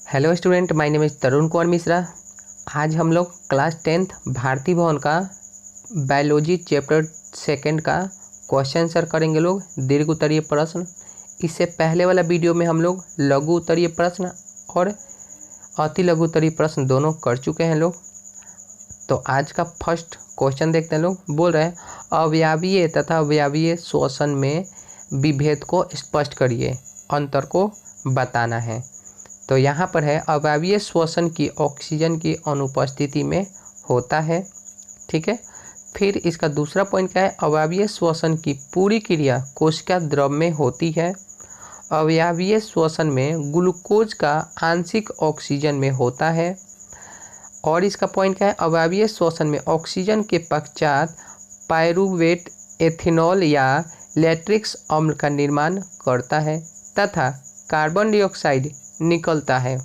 Hello student, my name is Tarun Kumar Mishra. आज हम लोग क्लास 10th भारती भवन का बायोलॉजी चैप्टर 2 का क्वेश्चन आंसर करेंगे लोग, दीर्घ उत्तरीय प्रश्न। इससे पहले वाला वीडियो में हम लोग लघु उत्तरीय प्रश्न और अति लघु उत्तरीय प्रश्न दोनों कर चुके हैं लोग। तो आज का फर्स्ट क्वेश्चन देखते हैं लोग। बोल रहे हैं अवयवीय तथा अवयवीय श्वसन में विभेद को स्पष्ट करिए, अंतर को बताना है। तो यहाँ पर है अवयवीय श्वसन की ऑक्सीजन की अनुपस्थिति में होता है। ठीक है। फिर इसका दूसरा पॉइंट क्या है, अवयवीय श्वसन की पूरी क्रिया कोशिका द्रव में होती है। अवयवीय श्वसन में ग्लूकोज का आंशिक ऑक्सीजन में होता है। और इसका पॉइंट क्या है, अवयवीय श्वसन में ऑक्सीजन के पश्चात पायरूवेट एथेनॉल या लैक्टिक अम्ल का निर्माण करता है तथा कार्बन डाइऑक्साइड निकलता है।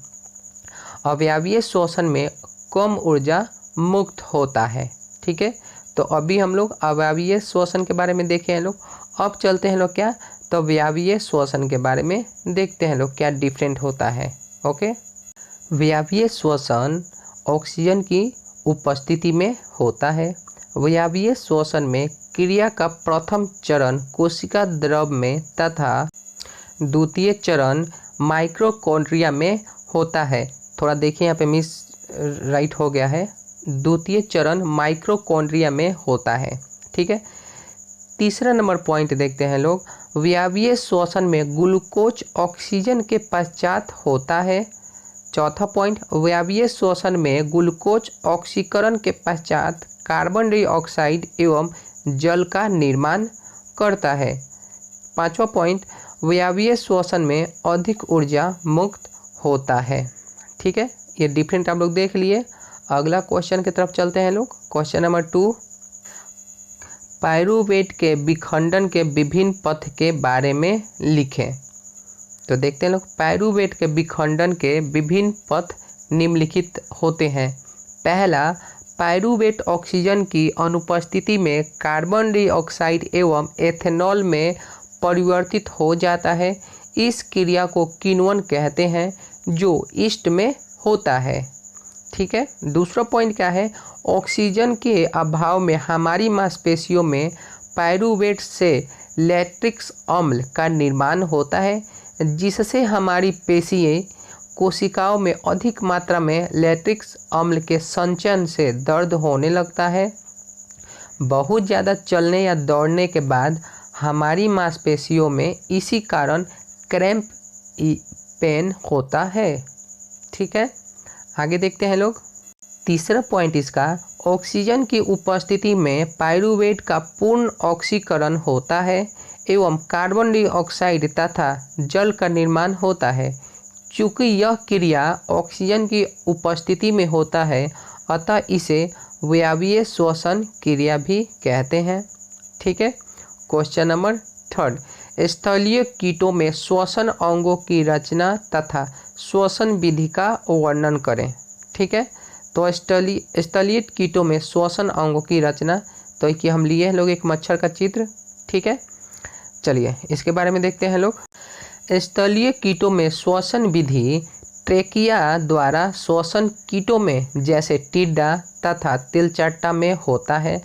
अवयवीय श्वसन में कम ऊर्जा मुक्त होता है। ठीक है। तो अभी हम लोग अवयवीय श्वसन के बारे में देखे हैं लोग। अब चलते हैं लोग क्या, तो अवयवीय श्वसन के बारे में देखते हैं लोग क्या डिफरेंट होता है। ओके। अवयवीय श्वसन ऑक्सीजन की उपस्थिति में होता है। अवयवीय श्वसन में क्रिया का प्रथम चरण कोशिका द्रव में तथा द्वितीय चरण माइटोकॉन्ड्रिया में होता है। थोड़ा देखिए यहाँ पे मिस राइट हो गया है। द्वितीय चरण माइटोकॉन्ड्रिया में होता है। ठीक है। तीसरा नंबर पॉइंट देखते हैं लोग, अवयवीय श्वसन में ग्लूकोज ऑक्सीजन के पश्चात होता है। चौथा पॉइंट, अवयवीय श्वसन में ग्लूकोज ऑक्सीकरण के पश्चात कार्बन डाइऑक्साइड एवं जल का निर्माण करता है। पांचवा पॉइंट, अवयवीय श्वसन में अधिक ऊर्जा मुक्त होता है। ठीक है। ये डिफरेंट आप लोग देख लिए। अगला क्वेश्चन की तरफ चलते हैं लोग। क्वेश्चन नंबर 2, पायरूवेट के विखंडन के विभिन्न पथ के बारे में लिखें। तो देखते हैं लोग, पायरूवेट के विखंडन के विभिन्न पथ निम्नलिखित होते हैं। पहला, पायरूवेट ऑक्सीजन की अनुपस्थिति में कार्बन डाइऑक्साइड एवं एथेनॉल में परिवर्तित हो जाता है। इस क्रिया को किण्वन कहते हैं जो ईस्ट में होता है। ठीक है। दूसरा पॉइंट क्या है, ऑक्सीजन के अभाव में हमारी मांसपेशियों में पायरूवेट से लैक्टिक अम्ल का निर्माण होता है, जिससे हमारी पेशियाँ कोशिकाओं में अधिक मात्रा में लैक्टिक अम्ल के संचयन से दर्द होने लगता है। बहुत ज़्यादा चलने या दौड़ने के बाद हमारी मांसपेशियों में इसी कारण क्रैम्प पेन होता है। ठीक है। आगे देखते हैं लोग। तीसरा पॉइंट इसका, ऑक्सीजन की उपस्थिति में पायरूवेट का पूर्ण ऑक्सीकरण होता है एवं कार्बन डाइऑक्साइड तथा जल का निर्माण होता है। चूँकि यह क्रिया ऑक्सीजन की उपस्थिति में होता है, अतः इसे अवयवीय श्वसन क्रिया भी कहते हैं। ठीक है। क्वेश्चन नंबर 3, स्थलीय कीटों में श्वसन अंगों की रचना तथा श्वसन विधि का वर्णन करें। ठीक है। तो स्थलीय कीटों में श्वसन अंगों की रचना, तो कि हम लिए हैं लोग एक मच्छर का चित्र। ठीक है। चलिए इसके बारे में देखते हैं लोग। स्थलीय कीटों में श्वसन विधि ट्रेकिया द्वारा श्वसन कीटों में जैसे टिड्डा तथा तिलचट्टा में होता है।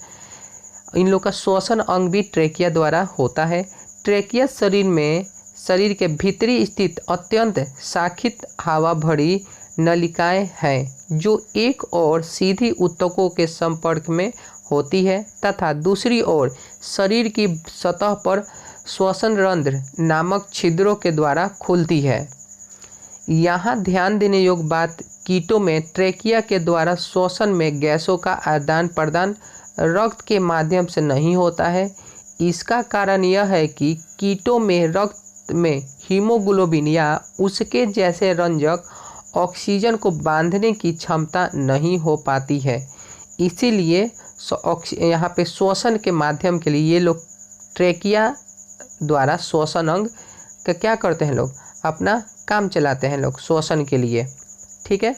इन लोग का श्वसन अंग भी ट्रेकिया द्वारा होता है। ट्रेकिया शरीर के भीतरी स्थित अत्यंत शाखित हवा भरी नलिकाएं हैं जो एक ओर सीधी ऊतकों के संपर्क में होती है तथा दूसरी ओर शरीर की सतह पर श्वसन रंध्र नामक छिद्रों के द्वारा खुलती है। यहाँ ध्यान देने योग्य बात, कीटों में ट्रेकिया के द्वारा श्वसन में गैसों का आदान प्रदान रक्त के माध्यम से नहीं होता है। इसका कारण यह है कि कीटों में रक्त में हीमोग्लोबिन या उसके जैसे रंजक ऑक्सीजन को बांधने की क्षमता नहीं हो पाती है। इसीलिए यहाँ पे श्वसन के माध्यम के लिए ये लोग ट्रेकिया द्वारा श्वसन अंग का क्या करते हैं लोग, अपना काम चलाते हैं लोग श्वसन के लिए। ठीक है।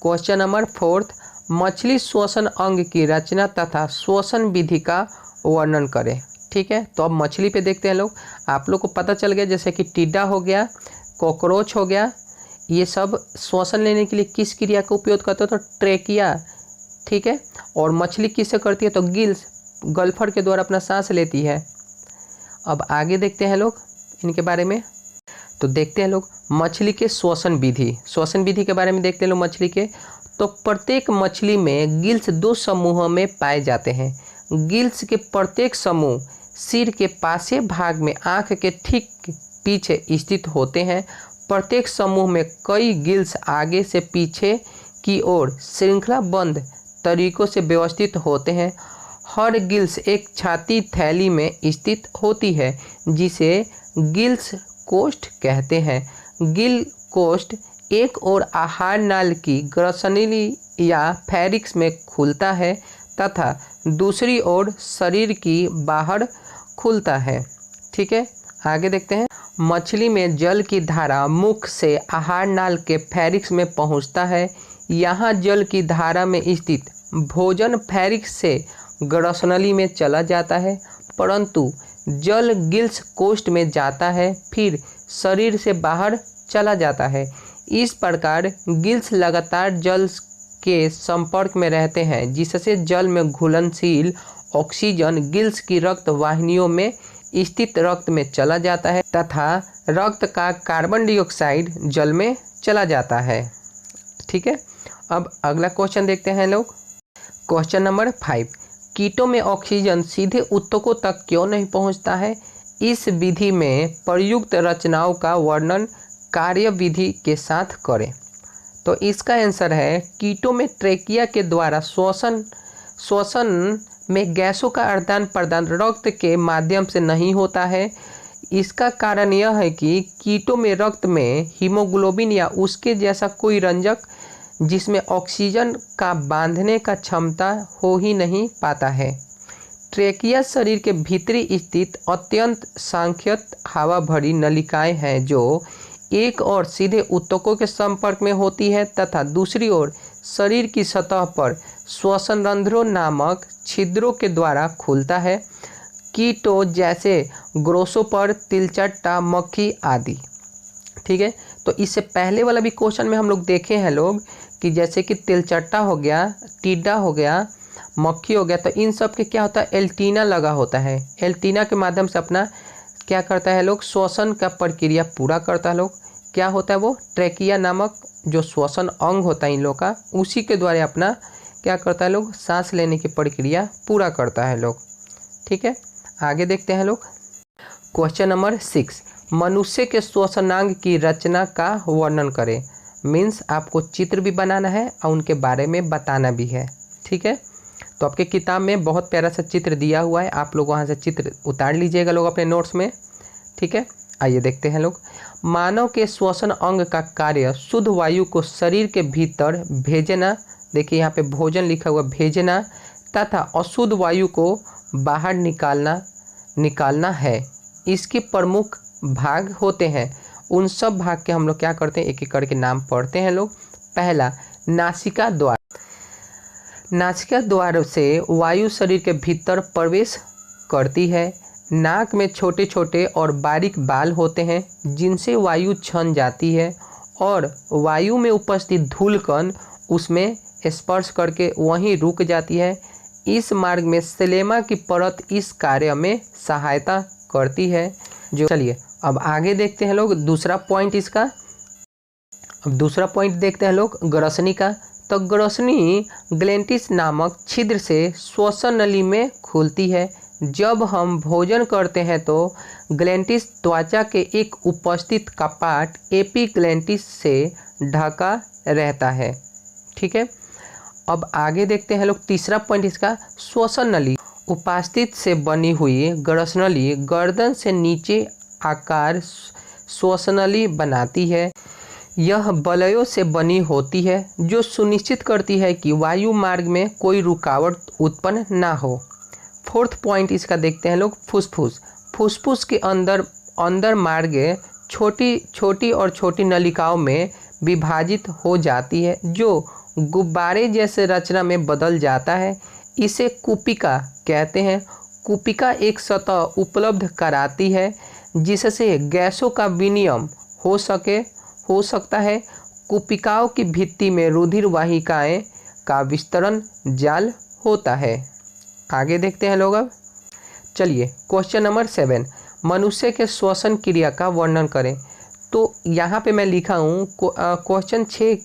क्वेश्चन नंबर 4, मछली श्वसन अंग की रचना तथा श्वसन विधि का वर्णन करें। ठीक है। तो अब मछली पे देखते हैं लोग। आप लोग को पता चल गया जैसे कि टिड्डा हो गया, कॉकरोच हो गया, ये सब श्वसन लेने के लिए किस क्रिया का उपयोग करते हो, तो ट्रेकिया, ठीक है। और मछली किससे करती है, तो गिल्स, गल्फर के द्वारा अपना सांस लेती है। अब आगे देखते हैं लोग इनके बारे में। तो देखते हैं लोग मछली के श्वसन विधि के बारे में देखते हैं लोग मछली के। तो प्रत्येक मछली में गिल्स 2 समूहों में पाए जाते हैं। गिल्स के प्रत्येक समूह सिर के पासे भाग में आँख के ठीक पीछे स्थित होते हैं। प्रत्येक समूह में कई गिल्स आगे से पीछे की ओर श्रृंखलाबद्ध तरीकों से व्यवस्थित होते हैं। हर गिल्स एक छाती थैली में स्थित होती है जिसे गिल्स कोष्ठ कहते हैं। गिल कोष्ठ एक ओर आहार नाल की ग्रसनली या फेरिक्स में खुलता है तथा दूसरी ओर शरीर की बाहर खुलता है, ठीक है। आगे देखते हैं। मछली में जल की धारा मुख से आहार नाल के फेरिक्स में पहुंचता है। यहाँ जल की धारा में स्थित भोजन फेरिक्स से ग्रसनली में चला जाता है, परंतु जल गिल्स कोष्ठ में जाता है, फिर शरीर से बाहर चला जाता है। इस प्रकार गिल्स लगातार जल के संपर्क में रहते हैं, जिससे जल में घुलनशील ऑक्सीजन गिल्स की रक्त वाहिनियों में स्थित रक्त में चला जाता है तथा रक्त का कार्बन डाइऑक्साइड जल में चला जाता है, ठीक है। अब अगला क्वेश्चन देखते हैं लोग। क्वेश्चन नंबर 5, कीटों में ऑक्सीजन सीधे ऊतकों तक क्यों नहीं पहुंचता है? इस विधि में प्रयुक्त रचनाओं का वर्णन कार्य विधि के साथ करें। तो इसका आंसर है कीटों में ट्रेकिया के द्वारा श्वसन में गैसों का आदान प्रदान रक्त के माध्यम से नहीं होता है। इसका कारण यह है कि कीटों में रक्त में हीमोग्लोबिन या उसके जैसा कोई रंजक जिसमें ऑक्सीजन का बांधने का क्षमता हो ही नहीं पाता है। ट्रेकिया शरीर के भीतरी स्थित अत्यंत सांख्यत हवा भरी नलिकाएं हैं जो एक ओर सीधे ऊतकों के संपर्क में होती है तथा दूसरी ओर शरीर की सतह पर श्वसन रंध्रों नामक छिद्रों के द्वारा खुलता है। कीटों जैसे ग्रोसोपर, तिलचट्टा, मक्खी आदि, ठीक है। तो इससे पहले वाला भी क्वेश्चन में हम लोग देखे हैं लोग कि जैसे कि तिलचट्टा हो गया, टीडा हो गया, मक्खी हो गया, तो इन सब के क्या होता है, एल्टीना लगा होता है। एल्टीना के माध्यम से अपना क्या करता है लोग, श्वसन का प्रक्रिया पूरा करता है लोग। क्या होता है वो, ट्रेकिया नामक जो श्वसन अंग होता है इन लोग का, उसी के द्वारा अपना क्या करता है लोग, सांस लेने की प्रक्रिया पूरा करता है लोग, ठीक है। आगे देखते हैं लोग। क्वेश्चन नंबर 6, मनुष्य के श्वसनांग की रचना का वर्णन करें। मीन्स आपको चित्र भी बनाना है और उनके बारे में बताना भी है, ठीक है। तो आपके किताब में बहुत प्यारा सा चित्र दिया हुआ है, आप लोग वहाँ से चित्र उतार लीजिएगा लोग अपने नोट्स में, ठीक है। आइए देखते हैं लोग। मानव के श्वसन अंग का कार्य शुद्ध वायु को शरीर के भीतर भेजना, देखिए यहाँ पे भोजन लिखा हुआ, भेजना तथा अशुद्ध वायु को बाहर निकालना है। इसके प्रमुख भाग होते हैं। उन सब भाग के हम लोग क्या करते हैं, एक एक करके नाम पढ़ते हैं लोग। पहला, नासिका द्वार। नासिका द्वार से वायु शरीर के भीतर प्रवेश करती है। नाक में छोटे छोटे और बारीक बाल होते हैं जिनसे वायु छन जाती है और वायु में उपस्थित धूलकण उसमें स्पर्श करके वहीं रुक जाती है। इस मार्ग में सेलेमा की परत इस कार्य में सहायता करती है। जो चलिए अब आगे देखते हैं लोग दूसरा पॉइंट इसका। अब दूसरा पॉइंट देखते हैं लोग ग्रसनी का। तो ग्रसनी ग्लेंटिस नामक छिद्र से श्वसन नली में खुलती है। जब हम भोजन करते हैं तो ग्लेंटिस त्वचा के एक उपस्थित कपाट एपीग्लेंटिस से ढका रहता है, ठीक है। अब आगे देखते हैं लोग तीसरा पॉइंट इसका, श्वसन नली। उपस्थित से बनी हुई ग्रसनली गर्दन से नीचे आकार श्वसनली बनाती है। यह बलयों से बनी होती है जो सुनिश्चित करती है कि वायु मार्ग में कोई रुकावट उत्पन्न ना हो। फोर्थ पॉइंट इसका देखते हैं लोग, फुसफुस। फुसफुस के अंदर मार्ग छोटी छोटी और छोटी नलिकाओं में विभाजित हो जाती है जो गुब्बारे जैसे रचना में बदल जाता है। इसे कुपिका कहते हैं। कुपिका एक सतह उपलब्ध कराती है जिससे गैसों का विनिमय हो सकता है कुपिकाओं की भित्ति में रुधिर वाहिकाएं का विस्तरण जाल होता है। आगे देखते हैं लोग अब। चलिए क्वेश्चन नंबर 7, मनुष्य के श्वसन क्रिया का वर्णन करें। तो यहाँ पे मैं लिखा हूँ क्वेश्चन 6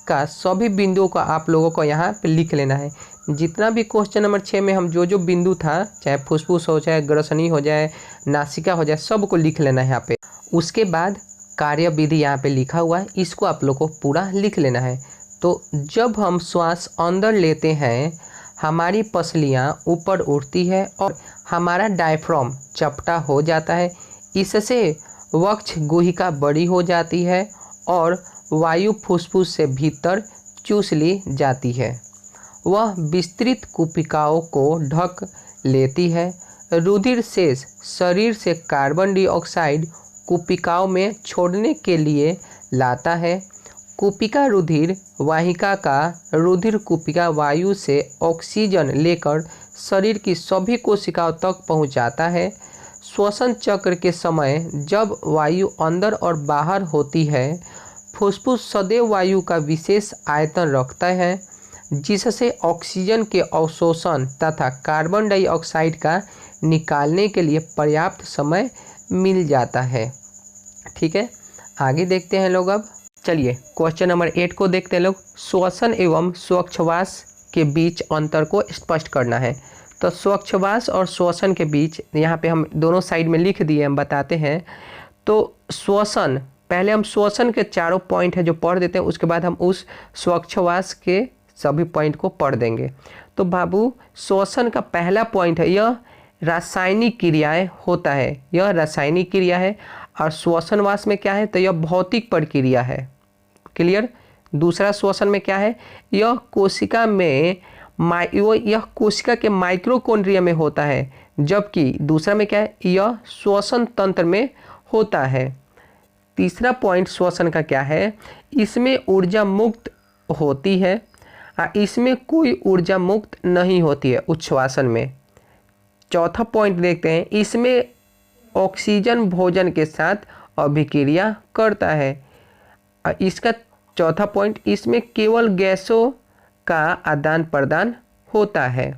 का सभी बिंदुओं का आप लोगों को यहाँ पे लिख लेना है। जितना भी क्वेश्चन नंबर 6 में हम जो बिंदु था, चाहे फुसफुस हो, चाहे ग्रसनी हो जाए, नासिका हो जाए, सबको लिख लेना है यहाँ पे। उसके बाद कार्य विधि यहाँ पे लिखा हुआ है, इसको आप लोग को पूरा लिख लेना है। तो जब हम श्वास अंदर लेते हैं हमारी पसलियाँ ऊपर उठती है और हमारा डायफ्राम चपटा हो जाता है। इससे वक्ष गुहिका बड़ी हो जाती है और वायु फुसफुस से भीतर चूस ली जाती है। वह विस्तृत कुपिकाओं को ढक लेती है। रुधिर शेष शरीर से कार्बन डाइऑक्साइड कुपिकाओं में छोड़ने के लिए लाता है। कुपिका रुधिर वाहिका का रुधिर कुपिका वायु से ऑक्सीजन लेकर शरीर की सभी कोशिकाओं तक पहुंचाता है। श्वसन चक्र के समय जब वायु अंदर और बाहर होती है, फुसफुस सदैव वायु का विशेष आयतन रखता है, जिससे ऑक्सीजन के अवशोषण तथा कार्बन डाइऑक्साइड का निकालने के लिए पर्याप्त समय मिल जाता है। ठीक है, आगे देखते हैं लोग अब। चलिए क्वेश्चन नंबर 8 को देखते हैं लोग। श्वसन एवं स्वच्छवास के बीच अंतर को स्पष्ट करना है। तो स्वच्छवास और श्वसन के बीच यहाँ पे हम दोनों साइड में लिख दिए, हम बताते हैं। तो श्वसन, पहले हम श्वसन के चारों पॉइंट है जो पढ़ देते हैं, उसके बाद हम उस स्वच्छवास के सभी पॉइंट को पढ़ देंगे। तो बाबू श्वसन का पहला पॉइंट है, यह रासायनिक क्रियाएं होता है, यह रासायनिक क्रिया है। और श्वसनवास में क्या है, तो यह भौतिक प्रक्रिया है। क्लियर। दूसरा श्वसन में क्या है, यह कोशिका में यह कोशिका के माइक्रोकोन्ड्रिया में होता है, जबकि दूसरा में क्या है, यह श्वसन तंत्र में होता है। तीसरा पॉइंट श्वसन का क्या है, इसमें ऊर्जा मुक्त होती है, इसमें कोई ऊर्जा मुक्त नहीं होती है उच्छ्वासन में। चौथा पॉइंट देखते हैं, इसमें ऑक्सीजन भोजन के साथ अभिक्रिया करता है। इसका चौथा पॉइंट, इसमें केवल गैसों का आदान प्रदान होता है।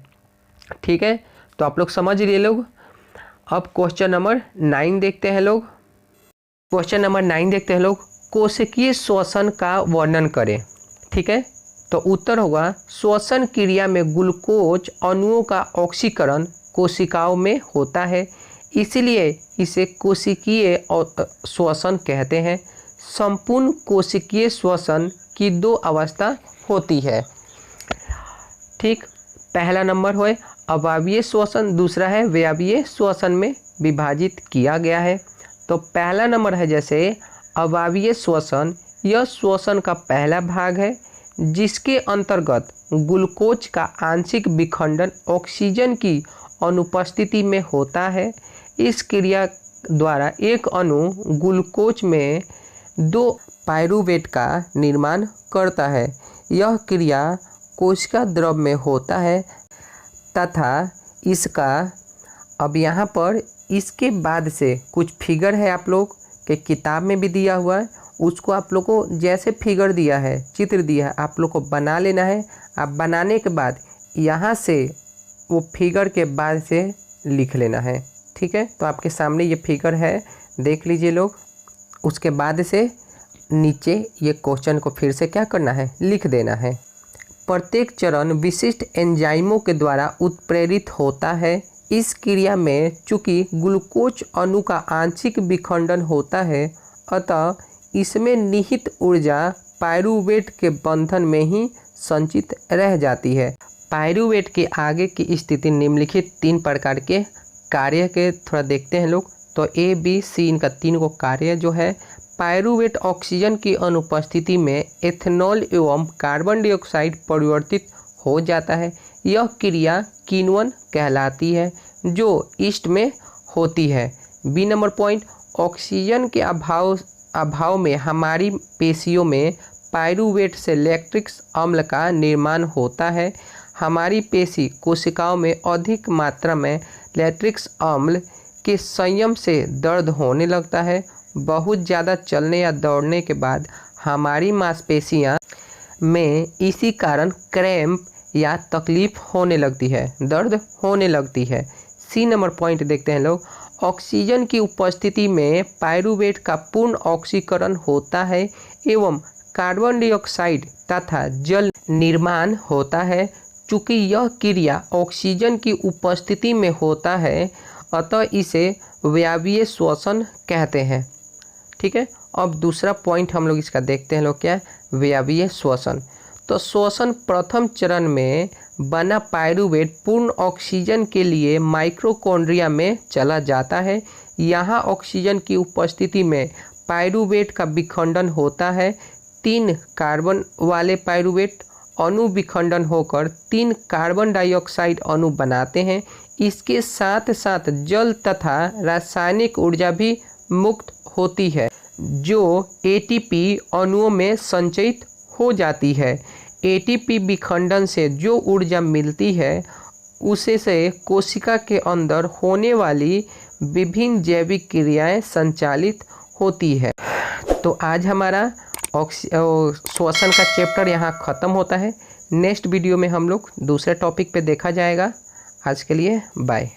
ठीक है, तो आप लोग समझ लिए लोग। अब क्वेश्चन नंबर 9 देखते हैं लोग। क्वेश्चन नंबर 9 देखते हैं लोग, कोशिकीय श्वसन का वर्णन करें। ठीक है, तो उत्तर होगा श्वसन क्रिया में ग्लूकोज अणुओं का ऑक्सीकरण कोशिकाओं में होता है, इसलिए इसे कोशिकीय श्वसन कहते हैं। संपूर्ण कोशिकीय श्वसन की 2 अवस्था होती है। ठीक, पहला नंबर है अवायवीय श्वसन, दूसरा है व्यावीय श्वसन में विभाजित किया गया है। तो पहला नंबर है जैसे अवायवीय श्वसन, यह श्वसन का पहला भाग है जिसके अंतर्गत ग्लूकोज का आंशिक विखंडन ऑक्सीजन की अनुपस्थिति में होता है। इस क्रिया द्वारा एक अणु ग्लूकोज में 2 पाइरूवेट का निर्माण करता है। यह क्रिया कोशिका द्रव में होता है तथा इसका, अब यहाँ पर इसके बाद से कुछ फिगर है आप लोग के किताब में भी दिया हुआ है, उसको आप लोग को जैसे फिगर दिया है, चित्र दिया है, आप लोग को बना लेना है। आप बनाने के बाद यहाँ से वो फिगर के बाद से लिख लेना है। ठीक है, तो आपके सामने ये फिगर है, देख लीजिए लोग। उसके बाद से नीचे ये क्वेश्चन को फिर से क्या करना है, लिख देना है। प्रत्येक चरण विशिष्ट एंजाइमों के द्वारा उत्प्रेरित होता है। इस क्रिया में चूंकि ग्लूकोज अणु का आंशिक विखंडन होता है, अतः इसमें निहित ऊर्जा पाइरूवेट के बंधन में ही संचित रह जाती है। पाइरूवेट के आगे की स्थिति निम्नलिखित 3 प्रकार के कार्य के थोड़ा देखते हैं लोग। तो ए बी सी इनका 3 को कार्य जो है, पाइरूवेट ऑक्सीजन की अनुपस्थिति में एथेनॉल एवं कार्बन डाइऑक्साइड परिवर्तित हो जाता है। यह क्रिया किण्वन कहलाती है जो ईस्ट में होती है। बी नंबर पॉइंट, ऑक्सीजन के अभाव में हमारी पेशियों में पाइरूवेट से लैक्टिक अम्ल का निर्माण होता है। हमारी पेशी कोशिकाओं में अधिक मात्रा में लैक्टिक अम्ल के संयम से दर्द होने लगता है बहुत ज़्यादा चलने या दौड़ने के बाद हमारी मांसपेशियां में इसी कारण क्रैम्प या तकलीफ होने लगती है, दर्द होने लगती है। सी नंबर पॉइंट देखते हैं लोग। ऑक्सीजन की उपस्थिति में पाइरूवेट का पूर्ण ऑक्सीकरण होता है एवं कार्बन डाइऑक्साइड तथा जल निर्माण होता है। चूँकि यह क्रिया ऑक्सीजन की उपस्थिति में होता है अतः इसे वायवीय श्वसन कहते हैं। ठीक है, अब दूसरा पॉइंट हम लोग इसका देखते हैं लोग, क्या है वायवीय श्वसन। तो श्वसन प्रथम चरण में बना पाइरूवेट पूर्ण ऑक्सीजन के लिए माइटोकॉन्ड्रिया में चला जाता है। यहाँ ऑक्सीजन की उपस्थिति में पाइरूवेट का विखंडन होता है। 3 कार्बन वाले पाइरूवेट अणु विखंडन होकर 3 कार्बन डाइऑक्साइड अणु बनाते हैं। इसके साथ साथ जल तथा रासायनिक ऊर्जा भी मुक्त होती है जो एटीपी अणुओं में संचयित हो जाती है। एटीपी विखंडन से जो ऊर्जा मिलती है उसे से कोशिका के अंदर होने वाली विभिन्न जैविक क्रियाएं संचालित होती है। तो आज हमारा श्वसन का चैप्टर यहाँ ख़त्म होता है। नेक्स्ट वीडियो में हम लोग दूसरे टॉपिक पे देखा जाएगा। आज के लिए बाय।